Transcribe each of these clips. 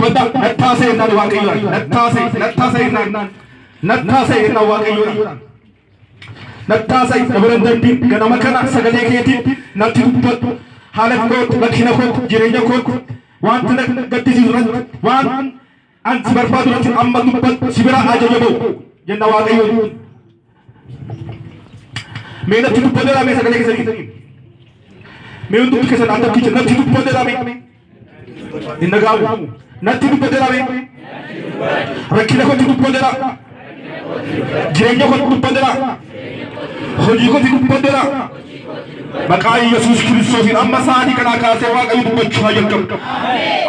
dubbadha nattaasee jennaan waaqayyoodha nattaasee jennaan waaqayyoodha nattaasee dabalan darbii ganama kana sagalee keetiin natti dubbadhu haala kootti rakkina kootti jireenya kootti wanta na gaddisiisu irratti waan an si barbaadu irratti amma dubbadhu si bira ajaja ba'u jenna waaqayyoodha mee natti dubbadheedha mee sagalee keessanii mee hundumti keessan addabticha natti dubbadheedha mee inna gaamu natti dubbadheedha mee rakkina kootti dubbadheedha jireenya kootti dubbadheedha hojii kootti dubbadheedha maqaa Yesuus Kiristoosiin amma sa'aatii kanaa kaasee waaqayyo dubbachuu haa jalqabu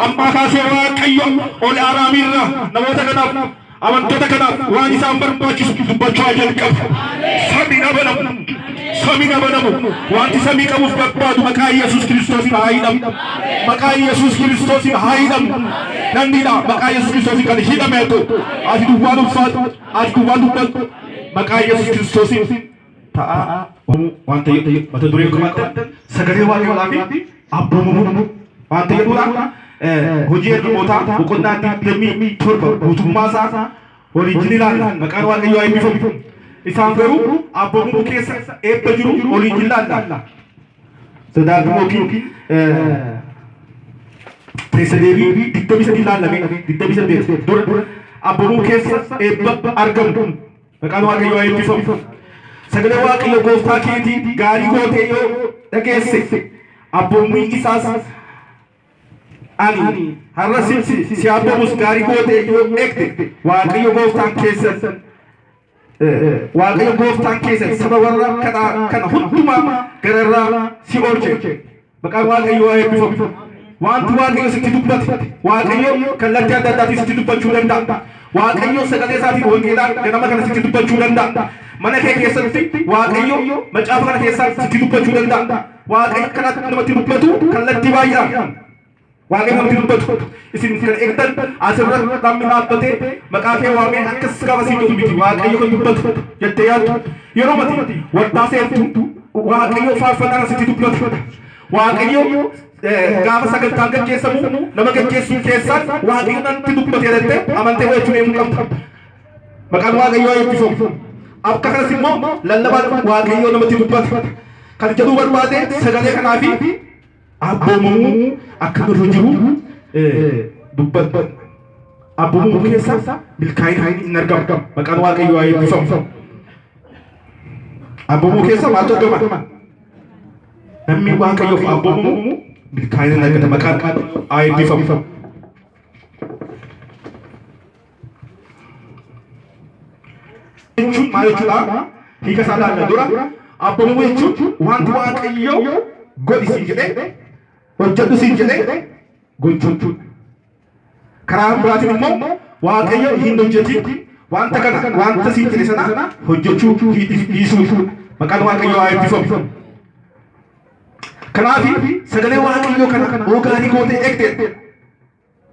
amma kaasee waaqayyo ol aaraamiirra namoota kanaaf amantoota kanaaf waan isaan barbaachisu dubbachuu haa jalqabu samii banamu wanti samii qabuuf barbaadu maqaa Yesuus Kiristoosiin haa hidhamu maqaa Yesuus Kiristoosiin haa hidhamu nanniidha maqaa Yesuus Kiristoosiin kan hidhameetu ati duwwaan ulfaatu ati duwwaan dubbatu maqaa Yesuus Kiristoosiin ta'a wanta mata duree kumaatan sagalee waaqayyoodhaa fi abboomamu wanta jedhuudha hojii ergamootaa boqonnaa 27 guutummaa isaa waliin ilaalan maqaan waaqayyoo haa eebbifamu isaan garuu abboomamuu keessa eebba jiru waliin ilaalla sadaaqamoo yookiin keessa deebii 23 ilaalame 28 dura abboomamuu keessa eebba argamu maqaan waaqayyoo haa eebbifamu sagalee waaqayyo gooftaa keetii gaarii gootee yoo dhageesse abboomamuu isaas ani har'a si abboomus gaarii gootee yoo eegde waaqayyo gooftaan keessa saba warra kana hundumaa gararraa si oolche maqaan waaqayyo haa eebbifamu wanti waaqayyo sitti dubbate waaqayyo kallattii adda addaatiin sitti dubbachuu danda'a waaqayyo sagalee isaatiin wangeelaa ganama kana sitti dubbachuu danda'a mana kee keessatti waaqayyo macaafa kana keessaa sitti dubbachuu danda'a waaqayyo kanatti namatti dubbatu kallattii baay'eedhaan waaqayyo namatti dubbatu isin kan eegdan asirratti namni dhaabbatee maqaa kee waamee akkas gaafa siin jedhu miti waaqayyo kan dubbatu jettee yaaddu yeroo mati waddaa seertu waaqayyo faarfannaan sitti dubbatu waaqayyo gaafa sagantaan gaggeessamu nama gaggeessuu keessaan waaqayyo namatti dubbate jettee amantee wajjin deemuu qabda maqaan waaqayyo haa eebbifamu akka kanas immoo lallabaan waaqayyo namatti dubbata kan jedhuu barbaade sagalee kanaa fi abboomamuu akka nurra jiru dubbatu abboomamuu keessa milkaa'ina hin argamu maqaan waaqayyo haa eebbifamu abboomamuu keessa maaltu argama namni waaqayyoof abboomamu milkaa'ina hin argata maqaan haa eebbifamu jechuun maal jechuudha hiika isaa ilaalla dura abboomamu jechuun wanti waaqayyo godhi siin jedhee hojjedhu siin jedhee gochuu karaa biraatiin immoo waaqayyo hin hojjetin wanta kana wanta siin jedhe sana hojjechuu dhiisuu maqaan waaqayyo haa eebbifamu kanaaf sagalee waaqayyo kana ogaarii gootee eegde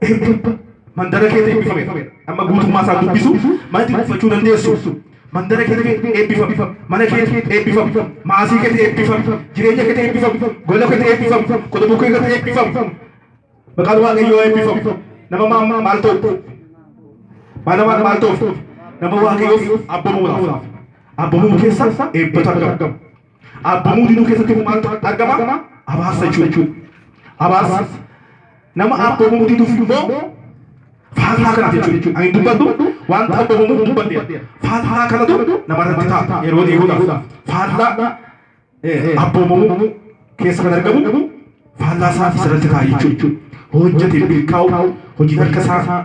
eebba mandara keetti eebbifame amma guutummaa isaa dubbisu manatti uffachuu dandeessu mandara keetti eebbifame mana keetti eebbifame maasii keetti eebbifame jireenya keetti eebbifame gola keetti eebbifame qodobo keetti eebbifame maqaan waaqayyo haa eebbifamu nama maal ta'u maal ta'u nama waaqayyoof abboomamuudhaaf abboomamuu keessa eebbatu argama abboomamuu dinuu keessatti maaltu argama abaarsa jechuudha abaarsa nama abboomamu diduuf immoo faallaa kanatti jechuudha ani dubbadhu wanta abboomamu dubbadhe faallaa kanatu namarratti ta'a yeroo dheeruudhaaf faallaa abboomamu keessa kan argamu faallaa isaati sirratti ta'a jechuudha hojjete milkaa'u hojii harka isaa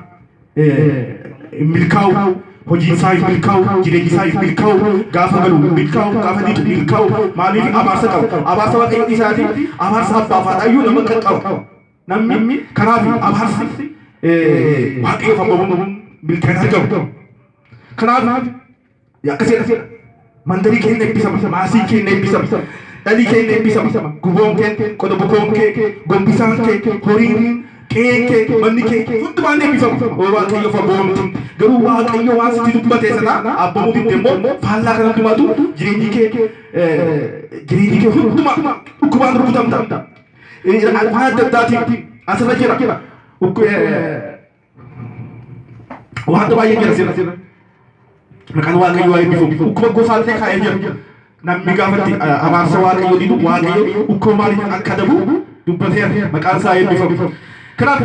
milkaa'u hojii isaa milkaa'u jireenyi isaa milkaa'u gaafa galu milkaa'u gaafa dhiitu milkaa'u maaliif abaarsa qaba abaarsa waaqayyo isaati abaarsa abbaa faadhaayyuu nama kan qaba namni kanaaf abaarsi waaqayyoof abboomamu milkaa'ina argamu kanaaf akkasii mandarii keenya eebbisama maasii keenya eebbisama dhalii keenya eebbisama guboon kee qodobokoon kee gombisaan kee horiin kee manni kee hundumaan eebbifamu waaqayyoof abboomamtu garuu waaqayyo waan sitti dubbate sana abboomuu didde immoo faallaa kana hundumaatu jireenyi kee hundumaa dhukkubaan rukutamta afaan adda addaatiin asirra jira waan baay'ee jira sirra maqaan waaqayyo waa'ee bifa ukkuma gosaallee kaa'ee jira namni gaafatti abaarsa waaqayyo didu waaqayyo ukkuma maaliif akka dabu dubbateera maqaan isaa eebbifamu kanaaf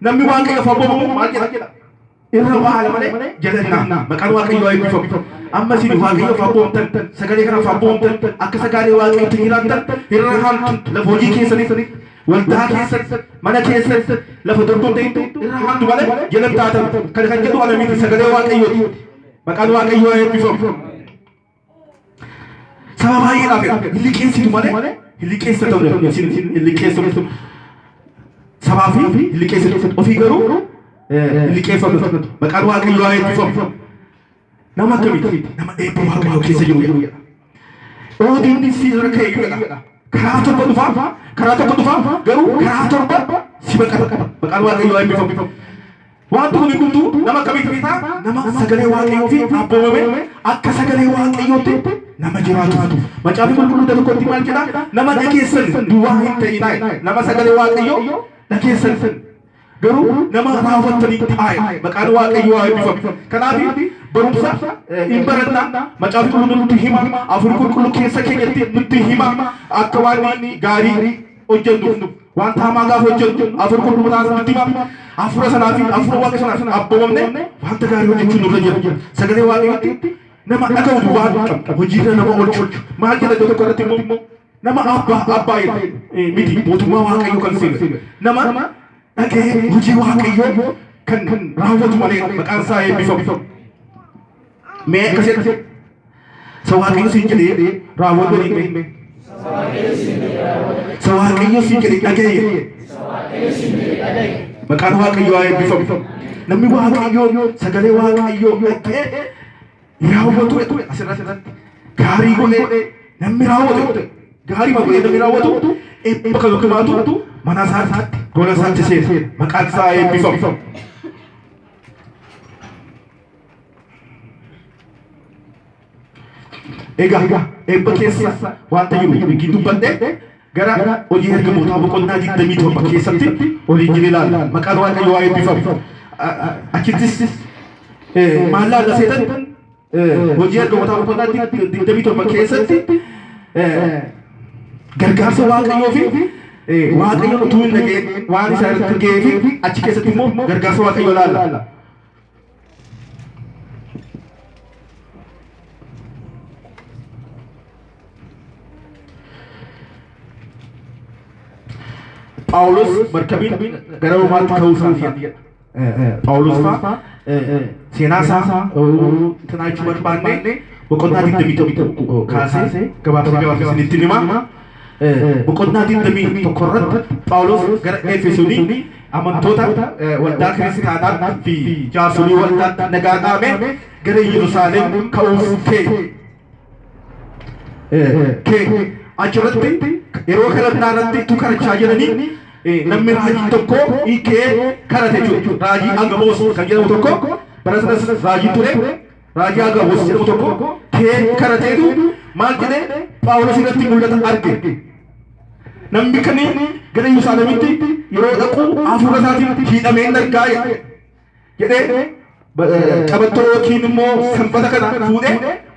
namni waaqayyo faboomu maal jedha irra baala malee jalannaa maqaan waaqayyo waa'ee bifa amma isin waaqayyo faboomtan sagalee kana faboomtan akka sagalee waaqayyo jiraattan irra hantu lafa hojii keessanii waldaa keessatti mana keessatti lafa dorgomte irra hantu malee jalan taatan kan jedhu ana miti sagalee waaqayyooti maqaan waaqayyo waa'ee bifa sababa baay'eedhaaf hilli keessatu malee hilli keessa ta'u hilli keessa sabaa fi hilli keessa ofii garuu hilli keeffatu maqaan waaqayyo waa'ee bifa nama akkamitti nama eebba waaqayyo keessa jiru jedha oodiin si irra ka'e jedha karaa torba dhufaa garuu karaa torba si baqata maqaan waaqayyo waa'ee bifa waan tokko hunduu nama akkamitti ta'a nama sagalee waaqayyoo fi abboomame akka sagalee waaqayyootti nama jiraatu macaafi qulqulluu tokkotti maal jedha nama dhageessan duwwaa hin ta'inaa nama sagalee waaqayyoo dhageessan garuu nama raawwattanii taa'e maqaan waaqayyo waa'ee bifa kanaaf barumsa hin barannaa macaafi qulqulluu nutti hima afur qulqulluu keessa keenyatti nutti hima akka waan gaarii hojjennuuf waan hamaa gaafa hojjennu afur qulqulluu taasisa nutti hima afura sanaa fi afura waaqa sanaa abboomamne wanta gaarii hojjechuun nurra jira sagalee waaqayyootti nama dhaga'u waan hojiirra nama oolchu maal jedha tokko irratti immoo nama abbaa miti mootummaa waaqayyoo kan seene nama dhaga'ee hojii waaqayyoo kan raawwatu malee maqaan isaa eebbifamu mee akkasitti sa waaqayyo siin jedhee raawwatu waliin sa waaqayyo siin jedhee dhaga'ee maqaan waaqayyo haa eebbifamu namni waaqayyoo sagalee waaqayyoo dhaga'ee raawwatu asirratti gaarii godhee namni raawwatu gaarii godhee namni raawwatu eebba kan yookiin mana isaatti gola isaatti seena maqaan isaa eebbifamu. Egaa eebba keessa wanta jiru gidduu gara hojii ergamootaa boqonnaa 27 keessatti waliin jira ilaalla maqaan waaqayyoo haa eebbifamu. Achittis maal laalla seetan hojii ergamootaa boqonnaa 27 keessatti gargaarsa waaqayyoo fi waaqayyoon utuu hin dhageen waan isaa irratti ga'ee fi achi keessatti immoo gargaarsa waaqayyoo ilaalla. Paulus markabiin gara Roomaatti ka'uu isaati. Paulus fa'aa seenaa isaa tanaachuu barbaanne boqonnaa 21 kaasee gabaabsee isinitti hima. Boqonnaa 21 irratti Paulus gara Efesoonii amantoota waldaa kiristaanaa fi jaarsolii waldaa nagaa dhaame gara Yerusaalem ka'uuf ka'e. Achirratti yeroo kadhannaa irratti tu kadhachaa jiranii namni raajii tokko hiikee kadhate jechuudha. Raajii Agaboos kan jedhamu tokko bara sanas raajii ture. Raajii Agaboos jedhamu tokko kee kadhateetu maal jedhee Phaawulos irratti mul'ata arge. Namni kani gara Yerusaalemitti yeroo dhaqu hafuura isaatiin hidhamee argaa jedhee qabattoo yookiin immoo sanbata kana fuudhee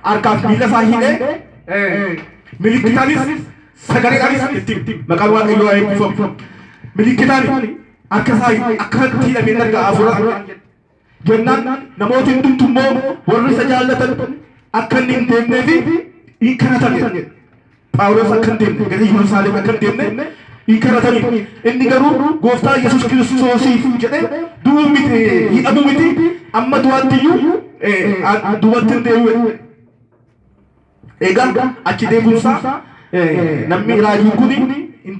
harkaaf miila isaa hidhee milikitaanis sagalee itti maqaan waaqayyoo haa eebbifamu. Milikitaan akka isaa akka hidhamee argaa hafuura jennaan namooti hundumtu immoo warri isa jaallatan akka inni hin deemnee fi hin kadhatan. Phaawulos akka hin deemne gara Yerusaalem akka hin deemne hin kadhatanii inni garuu gooftaa Yesuus Kiristoosiif jedhee du'uu miti hidhamuu miti amma du'aattiyyuu du'atti hin deebi'e. Egaa achi deebiinsaa namni raajii kun hin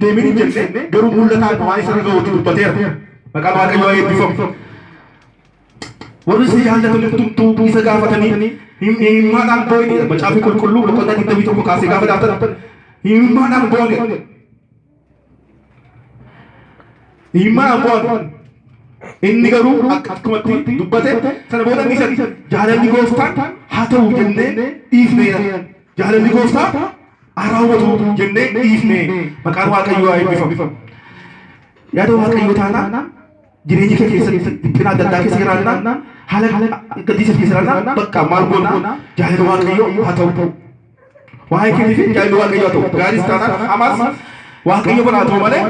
deemin hin jenne garuu mul'ataan waan isa dhaga'uutti dubbateera. Maqaan waaqayyoo haa eebbifamu. Warri isa jaallatan hundumtuu isa gaafatanii himmaadhaan boo'e macaafi qulqulluu boqonnaa 21 kaasee gaafa daafatan himmaadhaan boo'e. Himmaadhaan boo'e. Inni garuu akkumatti dubbate sana booda inni isa jaalalli gooftaan haa ta'u jennee dhiifneera. Jaalalli gooftaa haa raawwatu jennee dhiifne maqaan waaqayyoo haa eebbifamu. Yaada waaqayyoo taanaan jireenya kee keessatti dhiphina adda addaa keessa jiraannaan haala gaddisa keessa jiraannaan bakka maal goona jaalala waaqayyoo haa ta'u waa'ee keetii fi jaalala waaqayyoo haa ta'u gaaris taanaan hamaas waaqayyo bira haa ta'u malee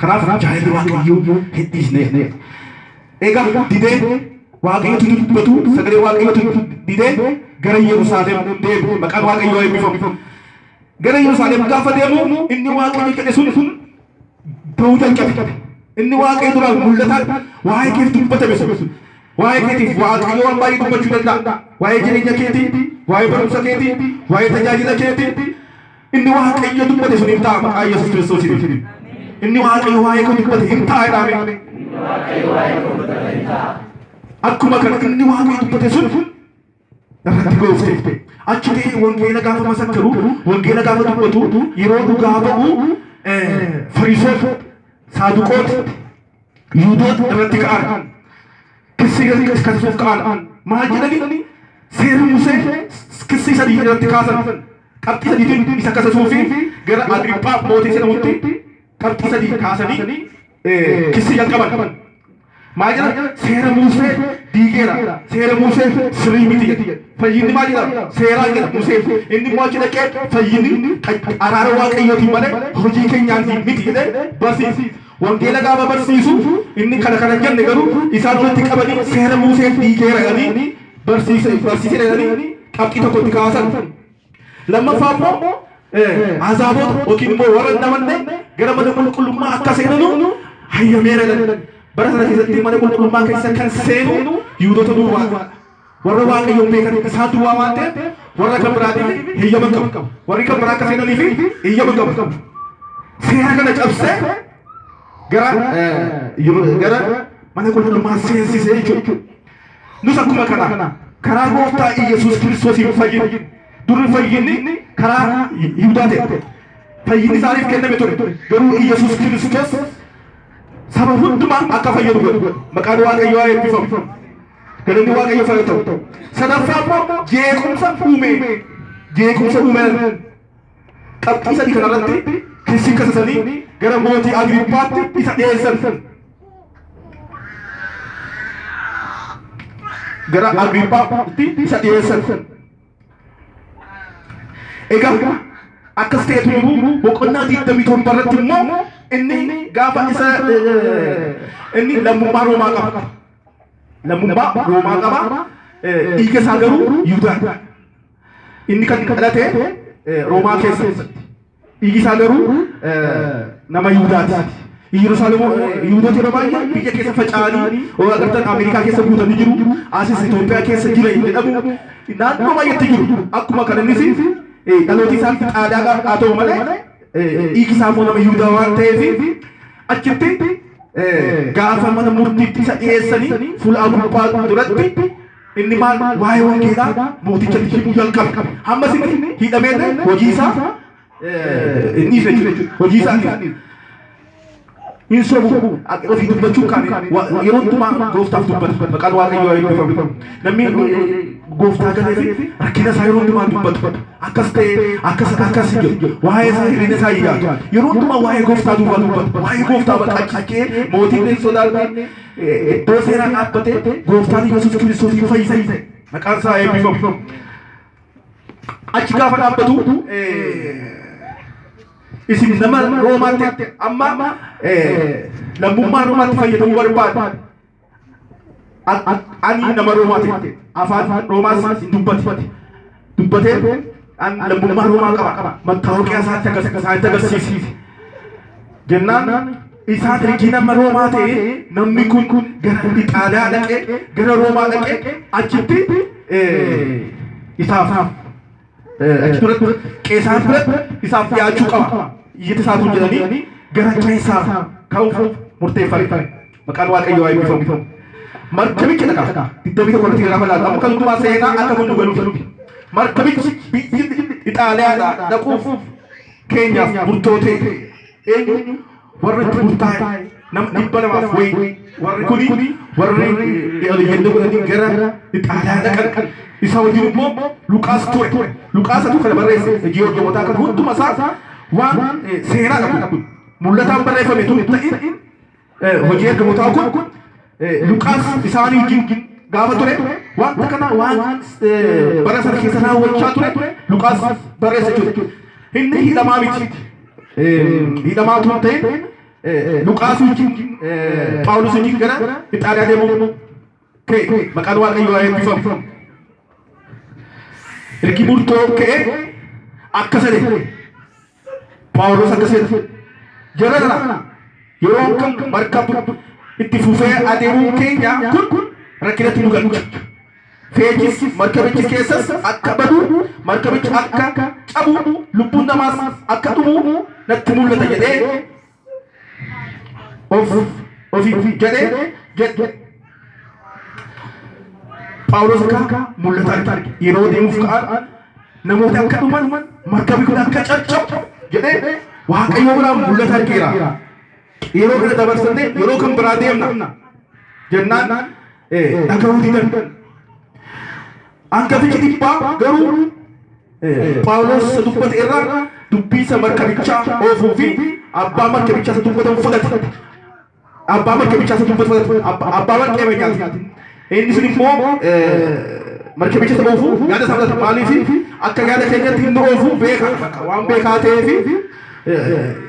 kanaaf jaalala waaqayyoo hin dhiisne egaa didee waaqayyotu dubbatu sagalee waaqayyootu didee gara Yerusaalem deemu maqaan waaqayyoo eebbifamu gara Yerusaalem gaafa deemu inni waaqayyo jedhe sun ta'uu jalqabe inni waaqayyo duraan mul'ataan waa'ee keef dubbatame sun waa'ee keetiif waaqayyo waan baay'ee dubbachuu danda'a waa'ee jireenya keetii waa'ee barumsa keetii waa'ee tajaajila keetii inni waaqayyo dubbate sun hin ta'a maqaa Yesuus Kiristoosiin inni waaqayyo waa'ee kee dubbate hin ta'a jedhame akkuma kana inni waaqayyo dubbate sun irratti goofte achi ta'ee wangeela gaafa masakkaru wangeela gaafa dubbatu yeroo dhugaa ba'u fariisota saaduqoota yihudoota irratti ka'an kissii kaasuuf ka'an maal jedhani seera Musee kissii sadii irratti kaasan qabxii sadiitiin isa kaasasuufi gara Agriiphaa mootii jedhamutti qabxii sadii kaasanii kissii jalqaban maal jedhan seera Musee diigeera seera Musee sirrii miti fayyinni maal jedhama seeraan jedha Musee inni immoo achi dhaqee fayyinni araara waaqayyootiin malee hojii keenyaan miti jedhee barsiisa wangeela gaafa barsiisu inni kana jenne garuu isaan walitti qabanii seera Musee diigeera jedhanii barsiise jedhanii qabxii tokkotti kaasan lammaffaa immoo azaabota yookiin immoo warra namanne gara mana qulqullummaa akka seenanu hayyameera jedhan bara sana keessatti mana qulqullummaa keessa kan seenu Yihudoota duwwaa warra waaqayyoon beekan isaan duwwaa waan ta'eef warra kan biraatiif heeyyama qabu warri kan biraa akka seenaniif heeyyama qabu seera kana cabsee gara mana qulqullummaa seensisee jechuudha nus akkuma kana karaa gooftaa Yesuus Kiristoosiin fayyinu durri fayyinni karaa Yihudaa ta'e fayyinni isaaniif kenname ture garuu Yesuus Kiristoos saba hundumaa akka fayyadu godhu maqaan waaqayyoo haa eebbifamu galanni waaqayyo fayyadu ta'u sadaffaa immoo jeequmsa uume qabxii sadii kanarratti kissii kaasanii gara mootii Agriiphaatti isa dhiyeessan gara Agriiphaatti isa dhiyeessan egaa akkas ta'etu jiru boqonnaa 27 irratti immoo inni gaafa isa inni lammummaa Roomaa qaba lammummaa Roomaa qaba dhiiga isaa garuu Yihudaa inni kan dhalate Roomaa keessatti dhiigi isaa garuu nama Yihudaati Yerusaalem Yihudoota yeroo baay'ee biyya keessa faca'anii agartan Ameerikaa keessa guutanii jiru Asiis Itoophiyaa keessa jira jedhamu naannoo baay'eetti jiru akkuma kana innis dhalooti isaatti aadaa haa ta'u malee dhiigi isaa immoo nama Yihudaa waan ta'eef achitti gaafa mana murtiitti isa dhiyeessanii fuula Agriiphaa duratti inni maal waa'ee wangeelaa mootichatti himuu jalqabe hammas inni hidhamee hojii isaa inni jechuudha hojii isaa hin sobu ofii dubbachuu kan yeroo hundumaa gooftaaf dubbatu maqaan waaqayyoo haa eebbifamu namni gooftaa galeef rakkina isaa yeroo hundumaa dubbatu akkas ta'e akkas jedhu waa'ee isaa hir'ina isaa yaadu yeroo hundumaa waa'ee gooftaa dubbatu waa'ee gooftaa baqachiisee mootiin hin sodaanne iddoo seeraa dhaabbatee gooftaan Yesuus Kiristoos fayyise maqaan isaa eebbifamu achi gaafa dhaabbatu isin nama Roomaatti amma lammummaa Roomaatti fayyadamuu barbaadu ani nama Roomaatti afaan Roomaas hin dubbatee an lammummaa Roomaa qaba mattaawoqiyaa isaatti agarsiise jennaan isaan ergi nama Roomaa ta'e namni kun gara Ixaaliyaa dhaqee gara Roomaa dhaqee achitti isaaf achi duratti qeesaan duratti isaaf dhiyaachuu qaba iyyata isaatu jedhanii gara keessaa ka'uuf murteeffame maqaan waaqayyoo haa eebbifamu markabichi dhaqa 21 gaafa laata amma kan hundumaa seenaa akka hundu galuuf markabichi Ixaaliyaadhaa dhaquuf keenyaaf murtootee eenyu warra itti murtaa'e nama 200 wayi warri kuni warri yennoo godhanii gara Ixaaliyaa dhaqan isa wajjin immoo Luqaas ture Luqaasatu kana barreesse hojii hojjemotaa kan hunduma isaa waan seenaa qabu mul'ataan barreeffame tun ta'in hojii ergamootaa kun Luqaas isaanii wajjin gaafa ture wanta kana waan bara sana keessa raawwachaa ture Luqaas barreessa jechuudha. Inni hidhamaa miti. Hidhamaa tun ta'in Luqaas wajjin Phaawulos wajjin gara Ixaaliyaa deemuu ka'e maqaan Waaqayyoo eebbifamu. Ergi murtoo ka'e akka sadee Phaawulos akka sadee jara kana yeroo kan markaba itti fufee adeemuu keenya kun rakkinatti nu galcha. Feejis markabichi keessas akka badu markabichi akka cabu lubbuun namaas akka dhumu natti mul'ata jedhee ofii jedhee Phaawulos akka mul'ata arge yeroo deemuuf ka'an namoota akka dhuman markabi kun akka caccabu jedhee Waaqayyoo biraan mul'ata argeera. Yeroo kana dabarsannee yeroo kan biraa deemna jennaan dhaga'uu didan. Hangafichi dhibbaa garuu Phaawulos dubbate irraa dubbii isa markabichaa oofuu fi abbaa markabichaa isa dubbatan fudhate. Abbaa markabichaa isa dubbatan fudhate. Abbaa markabichaa inni sun immoo markabicha isa oofuu yaada isaa fudhata. Maaliif akka yaada keenyatti inni oofuu beeka waan beekaa ta'eef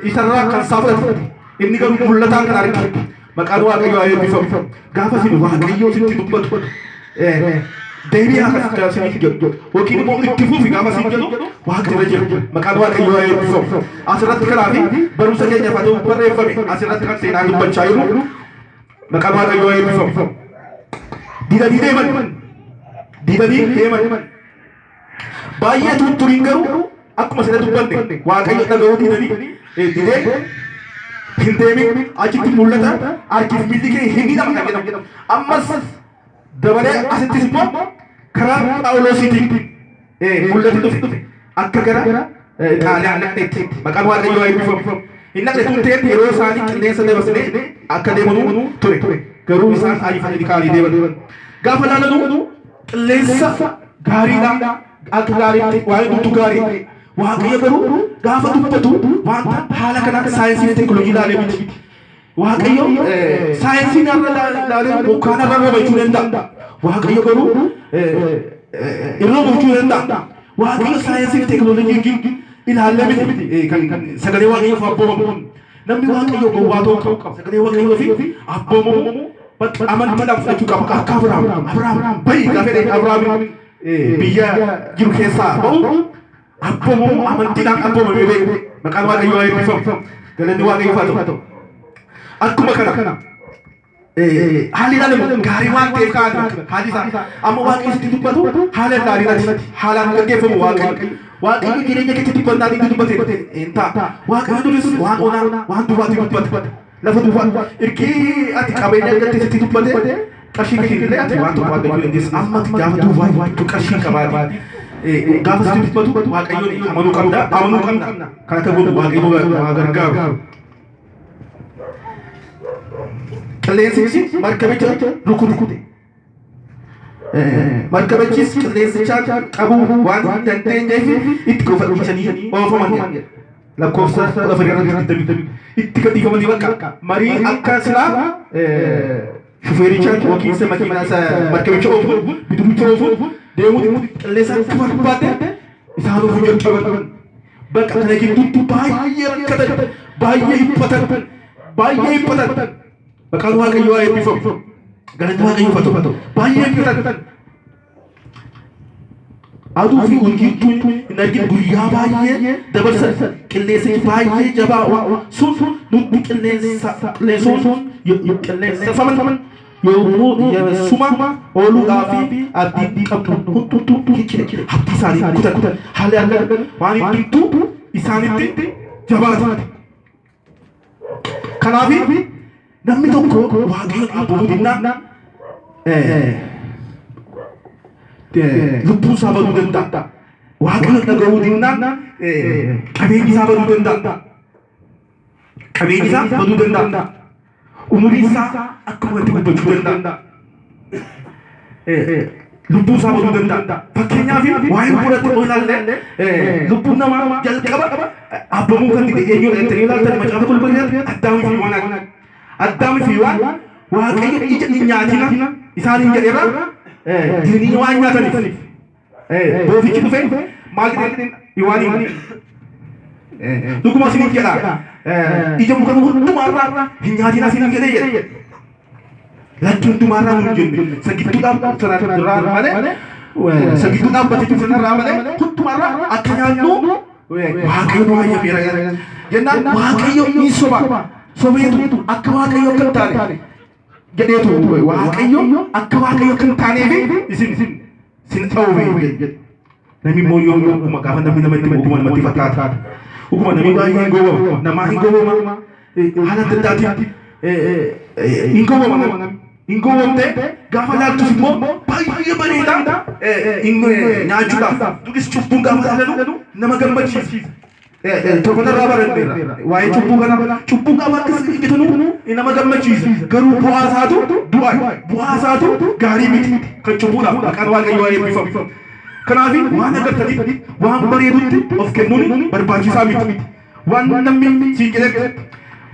isarraa kan isaa fudhate. Inni garuu mul'ataan kan arge maqaan Waaqayyoo eebbifamu. Gaafa sin Waaqayyoo sitti dubbatu deebii akka siniif jedhu yookiin immoo itti fufi gaafa sin jedhu Waaqni irra jira maqaan Waaqayyoo eebbifamu. Asirratti kanaafi barumsa keenyaaf haa ta'u barreeffame asirratti kan seenaa dubbachaa jiru maqaan Waaqayyoo eebbifamu. Didanii deeman baay'ee tutturiin garuu akkuma sina dubbanne Waaqayyo dhaga'uu didee hin deemin achitti mul'ata argiif milli kee hin hidhamna jedhamu. Ammas dabalee asittis immoo karaa Phaawulosiitiin mul'ati dhufe akka gara Xaaliyaan dhaqneetti maqaan Waaqayyoo eebbifamu. Hin dhaqne tun ta'etti yeroo isaanii qilleensa dabarsanii akka deemanuu ture. Garuu isaan ariifatanii ka'anii deeman. Gaafa laalanu qilleensa gaariidhaan akka gaariitti waa'ee dubbii gaarii. Waaqayyo garuu gaafa dubbatu wanta haala kanaan saayinsii fi teekinooloojii ilaalee miti. Waaqayyo saayinsii ilaalee yookaan irra roobachuu danda'a. Waaqayyo garuu irra roobachuu danda'a. Waaqayyo saayinsii fi teekinooloojii ilaalee miti. Kan sagalee Waaqayyoof abboomamu. Namni Waaqayyo gowwaa ta'uu qaba. Sagalee Waaqayyoof abboomamu amantiidhaan fudhachuu qaba. Akka Abrahaam bayi gaafa jedhee Abrahaam biyya jiru keessaa ba'u. Abboomamu amantiidhaan abboomamee beeku maqaan Waaqayyoo eebbifamu. Galanni Waaqayyoof haa ta'u. Akkuma kana haalli ilaalamu gaarii waan ta'eef kaa'an haalli isaa amma Waaqayyo sitti dubbatu haala gaariidhaati. Haalaan gaggeeffamu Waaqayyo. Waaqayyo jireenya keetti dubbannaa inni dubbate hin ta'a. Waaqayyo duris waan onaa waan duwwaatti dubbata. Lafa duwwaa ergee ati qabeenya argattee sitti dubbate qarshii kee illee ati waan tokko argachuu dandeessa. Amma ati gaafa duwwaa qarshii qabaate. Gaafa sitti dubbatu Waaqayyoon amanuu qabda. Kan akka godhu Waaqayyoo gargaaru. Qilleensichi markabicha rukute. Markabichis qilleensichaan qabuu waan hin dandeenyeef itti gofadhiisanii oofaman. Lakkoofsa 14 itti gadhiifamanii bakka marii akka silaa shufeerichaan yookiin isa makiinaa isa markabicha oofu bidirucha oofu deemuu qilleensa akka barbaade isaan oofuu jalqaban. Bakka kana gidduutti baay'ee rakkatan baay'ee hibbatan. Maqaan Waaqayyoo eebbifamu. Galanni Waaqayyoof haa ta'u. Baay'ee hibbatan. Aduu fi urjiin hin argine guyyaa baay'ee dabarsan qilleensi baay'ee jabaa sun nutti qilleensifaman yommuu suma ooluudhaaf abdii qabdu hundumtuu abdii isaanii kutan haalli argan waan hundumtuu isaanitti jabaate. Kanaaf namni tokko Waaqayyoon abboomuu dinnaan lubbuun isaa baduu danda'a. Waaqayyoon dhaga'uu dinnaan qabeenyi isaa baduu danda'a. Umurii isaa akka walitti gubbachuu danda'a. lubbuu isaa baduu danda'a. Fakkeenyaaf waa'ee bu'uuratti ilaalle lubbuun namaa jalqaba abbamuu kan dide eenyudha jettanii ilaaltan macaafa qulqulluutti Addaamii fi Hewaan. Addaamii fi Hewaan Waaqayyo ija hin nyaatina isaaniin jedheera jiranii waan nyaataniif. Boofichi dhufee maal jedheen Hewaaniin dhuguma isiniif jedha ija muka hundumaarraa hin nyaatina isiniin jedhee jedhe. Lagi hundumaarraa nun jenne sagidduudhaaf sanarraa malee sagiddu dhaabbateetu sanarraa malee hundumaarraa akka nyaannu Waaqayyo nu hayyameera jennaan Waaqayyo ni soba sobeetu akka Waaqayyo kan taane jedheetu Waaqayyo akka Waaqayyo kan taaneef isin ta'uuf namni immoo yoo gaafa namni namatti namatti fakkaata dhuguma namni baay'ee gowwama namaa hin gowwama haala adda addaatiin hin gowwama hin gowwamte gaafa laaltus immoo baay'ee bareeda nyaachuudhaaf duris cubbuun gaafa ilaalalu nama gammachiisa. Torbanarraa baranneerra waa'ee cubbuu kana cubbuu gaafa akkas hojjetanu nama gammachiisa garuu bu'aa isaatu bu'aa isaatu gaarii miti kan cubbuudhaaf maqaan Waaqayyoo eebbifamu. Kanaaf waan agartaniif waan bareedutti of kennuun barbaachisaa miti. Waan namni siin jedhe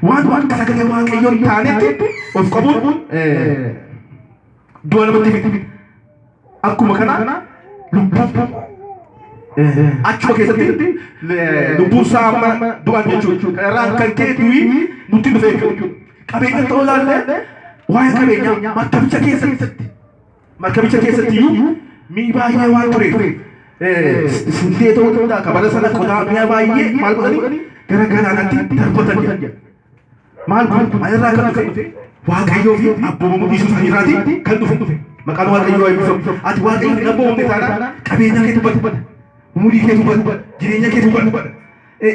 waan sagalee Waaqayyoon taanetti of qabuun du'a namatti fiti. Akkuma kana lubbuun achuma keessatti lubbuun isaa amma du'an jechuudha. Kanarraan kan ka'e du'i nutti dhufe jechuudha. Qabeenya ta'uu ilaalle waa'ee qabeenyaa markabicha keessatti iyyuu mii baay'ee waan tureef sindee ta'uu danda'a kabala sana qodaa mi'a baay'ee maal godhanii gara galaanaatti darbatan jedha. Maal kun maalirraa kan dhufe Waaqayyoo fi abboomamuu dhiisuu isaaniirraati kan dhufe. Maqaan Waaqayyoo eebbifamu. Ati Waaqayyoo hin abboomamne taanaan qabeenya keetu bada. Umurii keetu bada. Jireenya keetu bada.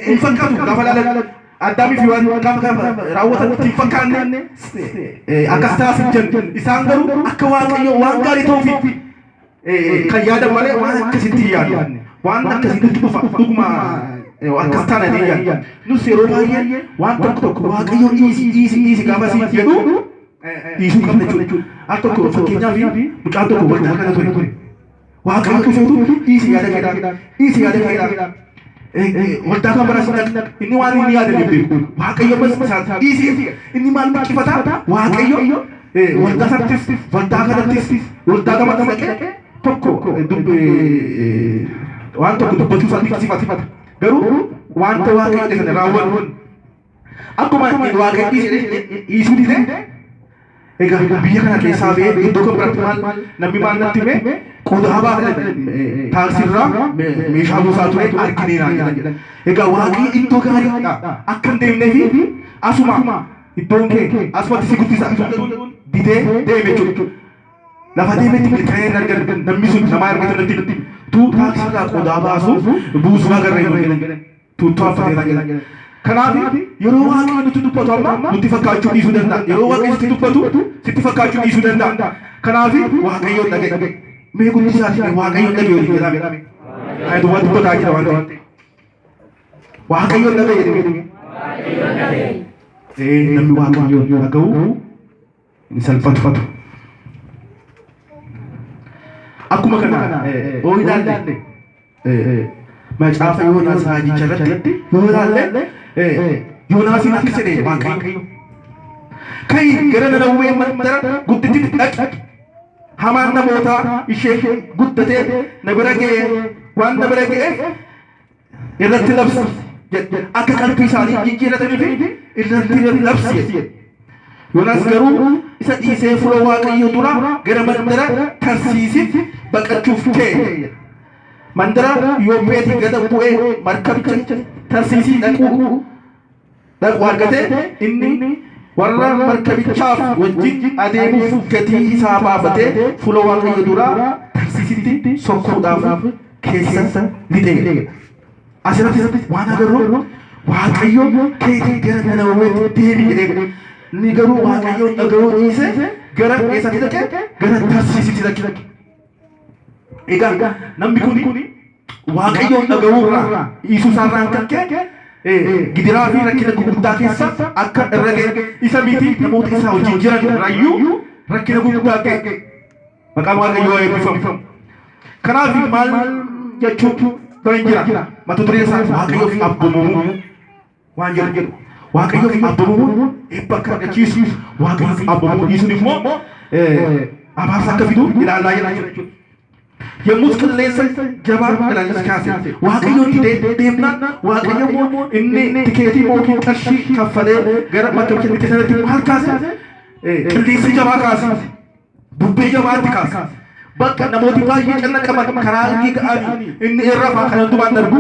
Hin fakkaatu gaafa laalan Addaamii fi waan gaafa raawwatan itti hin fakkaanne akkas taasisan jennu. Isaan garuu akka Waaqayyoo waan gaarii ta'uuf kan yaadan malee waan akkasitti hin yaadne. Waan akkasitti dhufa dhuguma akkas taana ni yaadne. Nus yeroo baay'ee waan tokko Waaqayyoo dhiisi gaafa siin jedhu dhiisuu qabna jechuudha. Al tokko fakkeenyaaf mucaan tokko waldaa kana ture. Waaqayyo dhufeetu dhiisi yaada keedhaan. Waldaa kan barasiidhaan inni waan inni yaada beeku. Waaqayyo isaan dhiisi inni maal miqqifata Waaqayyo waldaa sanattis waldaa kanattis waldaa gamatti dhaqee tokko waan tokko dubbachuu isaa dinqisiifata. Garuu wanta Waaqayyo sana raawwatu akkuma Waaqayyo dhiisuu dide egaa biyya kana keessaa ba'ee iddoo kan biratti maal namni maal natti hime qodaa taaksirraa meeshaa buusaa ture argineera jedhan. Egaa Waaqayyo iddoo gaariidha akka hin deemneef asuma iddoon kee asumatti si guddisa didee deeme jechuudha. Lafa deemetti milkaa'ee hin argan namni sun namaa argatu natti tuu taaksirraa qodaa baasuu buusuu agarra jedhan tuuttuu affateera jedhan. Kanaaf yeroo Waaqayyo nutti dubbatu amma nutti fakkaachuu dhiisuu danda'a. Yeroo Waaqayyo sitti dubbatu sitti fakkaachuu dhiisuu danda'a. Kanaaf Waaqayyoon dhaga'i. Mee guddisaati Waaqayyoon dhaga'i jedhame. Ayi duwwaa dubbataa jira waan ta'eef. Waaqayyoon dhaga'i jedhame. Namni Waaqayyoon dhaga'u hin salphatu. Akkuma kana yoo ilaalle macaafa Yoonaas raajicha irratti yoo ilaalle Yoonaasiin akka jedhe Waaqayyo kai gara Nanawwee mandara guddittitti dhaqi hamaan namootaa ishee guddatee na bira ga'e waan na bira ga'eef irratti labsi akka qalbii isaanii jijjiirataniif irratti labsi. Yoonaas garuu isa dhiisee fuula Waaqayyo dura gara mandara Tarsiisitti baqachuuf ka'e. Mandara Yoopheetii gada bu'ee markabicha Tarsiisii dhaqu argatee inni warra markabichaaf wajjin adeemuuf gatii isaa baafatee fuula Waaqayyo duraa Tarsiisitti sokkuudhaaf keessa lixee. Asirratti waan agarru Waaqayyo keetii gara Nanawweetti deebi jedhee inni garuu Waaqayyoon dhaga'uu dhiisee gara eessatti dhaqe gara Tarsiisitti dhaqe. Egaa namni kun Waaqayyoon dhaga'uurraa dhiisuu isaarraan kan ka'e gidiraa fi rakkina gurguddaa keessa akka irra ga'e isa miti namoota isaa wajjin jiran rayyuu rakkina gurguddaa ga'e. Maqaan Waaqayyoo eebbifamu. Kanaaf maal jechuun kan jira mata dureen isaa Waaqayyoof abboomamuu waan jedhu. Waaqayyoof abboomamuu eebba akka argachiisu Waaqayyoof abboomamuu dhiisuun immoo abaarsa akka fidu ilaalaa jira jechuudha. Yommus qilleensa jabaa ilaalcha kaase Waaqayyoon deemnaan Waaqayyo inni tikeetii mootii qarshii kaffalee gara makkabcheetti sanatti maal kaase qilleensa jabaa kaase bubbee jabaatti kaase bakka namooti baay'ee cannaqaman karaa irratti ga'anii inni irra faa kan hundumaan darbu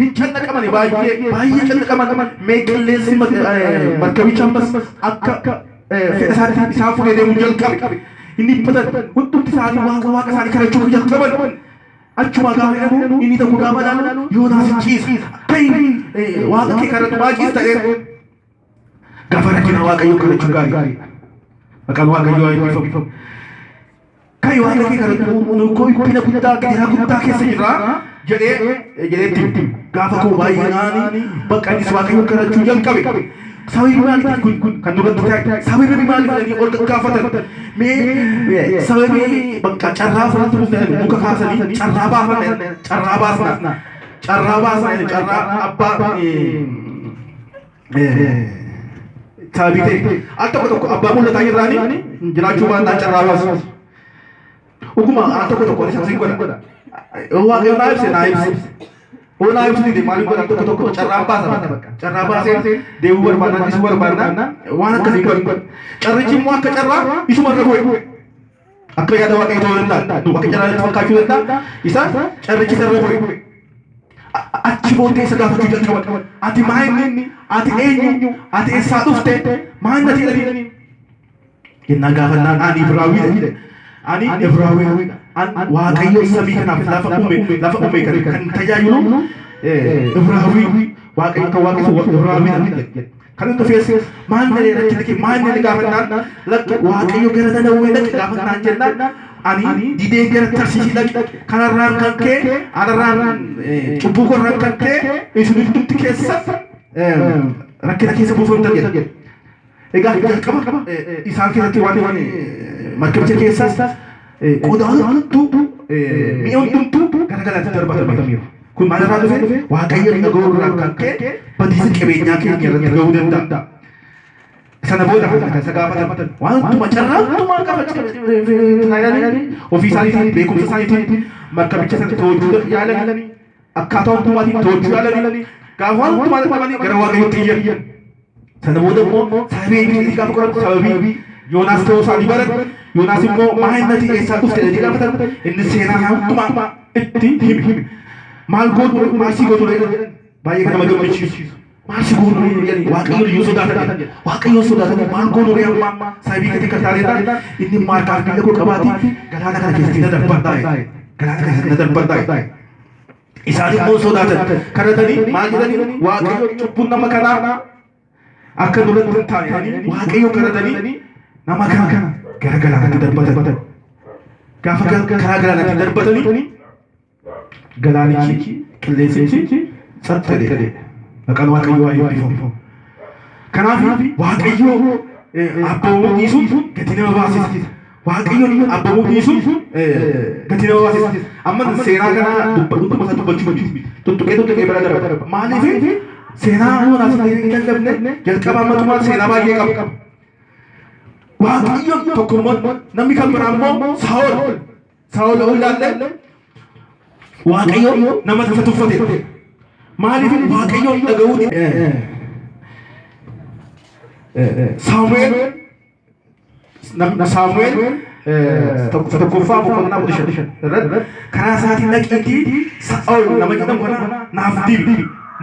hin cannaqaman baay'ee cannaqaman mee qilleensi markabicha ammas akka fedha isaan fuudhee deemu jalqabe inni batan hundumti isaanii waaqa isaanii kadhachuu jalqaban achuma gaafa jedhamu inni tokko gaafa ilaalu Yoonaas ciise akka inni waaqa kee kadhatu baay'ees ta'ee gaafa rakkina Waaqayyoo kadhachuu gaarii maqaan Waaqayyoo eebbifamu. Kai waaqa kee kadhatu koo ibbina guddaa gidiraa guddaa keessa jirra jedheetti gaafa koo baay'inaanii bakka innis Waaqayyoo kadhachuu jalqabe. Sababii maaliif kun kan duratti ta'e sababii maaliif ol gaafatan mee sababii bakka carraa fudhatu dhufan muka kaasanii carraa baasna carraa abbaa taabite al tokko abbaa mul'ataa jirraanii jiraachuu baannaan carraa baasu uguma al tokko isa sin godha waaqayyo naa ibse Ona ibsu di maaliif godhan tokko carraa baasa carraa baasee deebi'uu barbaadnaan isu barbaadnaan waan akkasii godhan carrichi immoo akka carraa isuma irra bu'e akka yaada waaqayyo ta'uu danda'a akka carraa fakkaachuu danda'a isa carrichi irra bu'e achi booddee isa gaafachuu jalqaban ati maayinni ati eenyu ati eessaa dhufte maayinni ati jedhanii jennaa gaafannaan ani Ibraawii ani Ibraawii Waaqayyo samii kanaaf lafa uume kan tajaajilu Ibraawii Waaqayyo kan waaqessu Ibraawii kan inni dhufees maal natti dhaqee maal natti gaafannaan lakki Waaqayyo gara Nanawwee dhaqe gaafannaan jennaan ani didee gara Tarsiisii dhaqe kanarraan kan kee anarraan cubbuu korraan kan kee isin hundumti keessa rakkina keessa buufamta jedha. Egaa jalqaba isaan keessatti waan markabicha keessas qodaanutu mi'a hundumtuu garagaraatti darbatamiiru. Kun maalirraa dhufe Waaqayyo dhaga'uu irraa kan ka'e badiisa qabeenyaa keenya irratti ga'uu danda'a. Sana booda kan isa gaafatan waan hunduma carraa hundumaa gaafachuu ofii isaaniitiin beekumsa isaaniitiin markabicha sana to'achuu yaalanii akkaataa hundumaatiin to'achuu yaalanii gaafa waan hundumaa qabanii gara Waaqayyootti iyyan. Sana booda immoo sababii gaafa qoratu sababii Yoonaas ta'uu isaanii baran Yoonaas immoo maayinni eessaa dhufte jedhanii gaafatan inni seenaa hundumaa itti hime. Maal godhu maal si godhu jedhan baay'ee kan nama gammachiisu. Maal si godhu jedhanii Waaqayyoon yoo sodaatan Waaqayyoon sodaatan maal godhu amma sababii kati kan taanedha inni maal kaaf biyya koo qabaati galaana kana keessatti na darbadhaa galaana kana keessatti na darbadhaa. Isaan immoo sodaatan kadhatanii maal jedhanii Waaqayyoon cubbuun nama kanaa akka duratti hin taane Waaqayyoon kadhatanii nama kana gara galaanatti darbatan. Gaafa karaa galaanatti darbatanii galaanichi qilleensichi sattadhe maqaan Waaqayyoo eebbifamu. Kanaaf Waaqayyoo abboomuu dhiisuun gatii nama baasisa. Waaqayyoon abboomuu dhiisuun gatii nama baasisa. Amma seenaa kana dubbachuu tuttuqee bira darba. Maaliif seenaa Yoonaas hin dangabne jalqaba ammatumaa seenaa baay'ee qaba. Waaqayyoon tokkummaan namni kan biraa immoo Saa'ol ilaallee Waaqayyo nama lafa tuffate. Maaliif Waaqayyoon dhaga'uu Saamu'eel tokkoffaa boqonnaa 15 irratti karaa isaatiin dhaqiitii Saa'ol nama jedhamu kana naaf dibi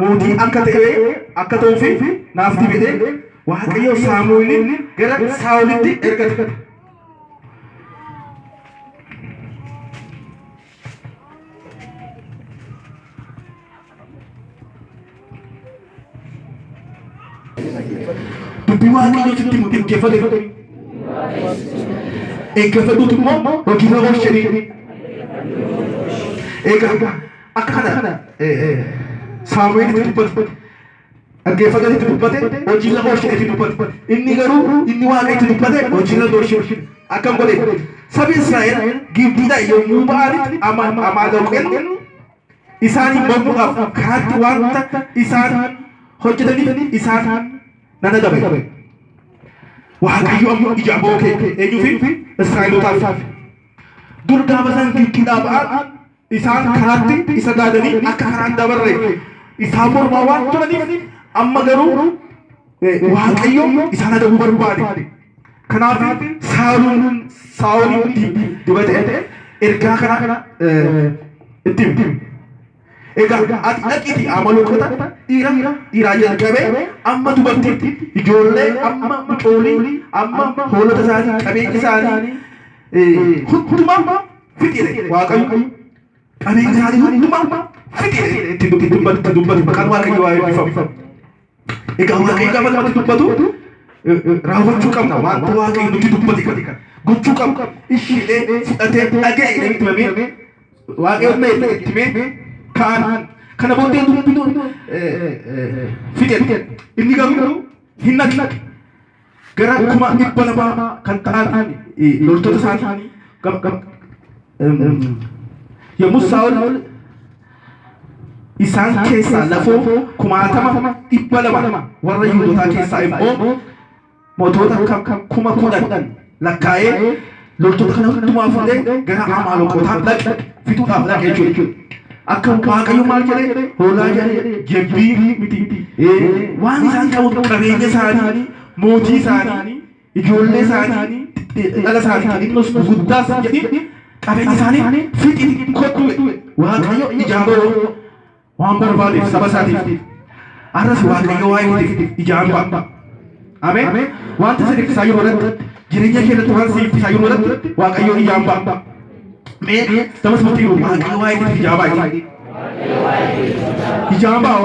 mootii akka ta'uuf naaf dibedee Waaqayyo Saamu'eelin gara Saa'olitti ergate. Dubbii Waaqayyoo sitti himu eeggafadhuutu immoo hojii nama oolchanii. Egaa akka kana Saamu'eelitti dubbate dhaggeeffatanitti dubbate hojii nama oolchanitti dubbate inni garuu inni Waaqayyotti dubbate hojii nama oolchine akkam godhe sabi Israa'el Gibxiidhaa yommuu ba'anitti Amaaleqoonni isaan mormuudhaaf karaatti wanta isaan hojjetaniif isaan nan adabe. Waaqayyo ammoo ija bookee eenyuuf? Israa'elootaaf. Dur gaafa isaan Gibxiidhaa ba'an isaan karaatti isa gaadanii akka karaan dabarre isaan mormaa waan turaniif amma garuu Waaqayyo isaan adabuu barbaade. Kanaaf Saa'olin dibatee ergaa kana itti hime. Egaa ati dhaqiitii Amaaleqoota dhiiraa jalqabee amma dubartiitti ijoollee amma mucoolii amma hoolota isaanii qabeenya isaanii hundumaa fixire Waaqayyo qabeenya isaanii hundumaa fixire itti dubbatu maqaan Waaqayyo waa eebbifamu. Egaa Waaqayyo gaafa namatti dubbatu raawwachuu qabna wanta Waaqayyo nutti dubbate kana gochuu qabna. Ishee fudhatee dhaga'e itti himee Waaqayyo itti himee kaan kana booddee dubbinu fixee inni garuu hin naqne gara 200,000 kan ta'an loltoota isaanii yommuu Saa'ol isaan keessaa lafoo 60,200 warra Yihuudootaa keessaa immoo mootota 10,000 lakkaa'ee loltoota kana hundumaa fuudhee gara Amaaleqootaan dhaqe fixuudhaaf dhaqe jechuudha. Akka Waaqayyo maal jedhee hoolaa jedhee jebbii miti waan isaan qabu qabeenya isaanii mootii isaanii ijoollee isaanii dhala isaanii innos guddaas jedhee qabeenya isaanii fixi kottu Waaqayyo ijaan ba'u waan barbaadeef saba isaatiif arras Waaqayyo waa'ee ijaan ba'a. Ameen. Wanta sadiif isaa yeroo irratti jireenya keessatti waan siif isaa yeroo irratti Waaqayyo ijaan ba'a. Mee nama sabatti yeroo Waaqayyo waa'ee ijaan ba'a. Ijaan ba'a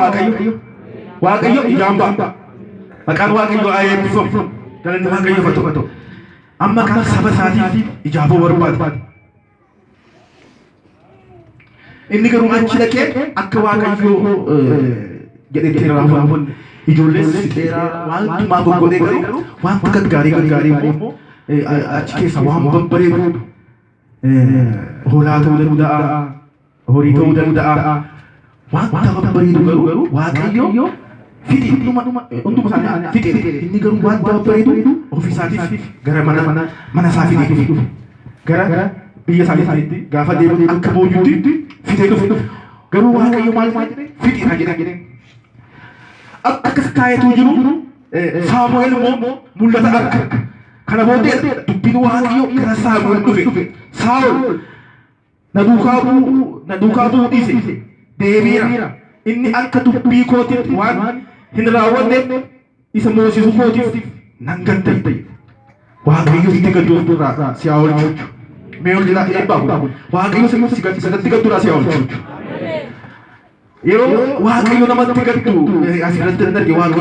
Waaqayyo ijaan ba'a. Maqaan Waaqayyo haa eebbifamu. Galanni Waaqayyo fattu. Amma kan saba isaatiif ijaaboo barbaade. Inni garuu achi dhaqee akka Waaqayyo jedhetti raawwatu ijoollee fixeeraa waan dhumaa goggodhee garuu wanta gaggaarii immoo achi keessa waan babbareedu hoolaa ta'uu danda'a, horii ta'uu danda'a. Wanta babbareedu garuu Waaqayyo fixi hunduma isaanii fixee inni garuu wanta babbareedu ofiisaatiif gara mana isaa fidee dhufe gara biyya isaaniitti gaafa deebi'u akka boojuutti fidee dhufe garuu Waaqayyo maal jedhee fixi jedhee akkas taa'etu jiru Saamu'eel immoo mul'ata arga. Kana booddee dubbiin Waaqayyo gara Saamu'eel dhufe. Saa'ol na duukaa bu'uu dhiise deebiira. Inni akka dubbii kootiitti waan hin raawwanneef isa moosisuu kootiif nan gadda. Waaqayyo sitti gadduu irraa si haa oolchu. Mee ol jedhaa eebbaa Waaqayyo sitti gadduu irraa si haa oolchu. Yeroo Waaqayyo namatti gaddu asirratti Waaqayyo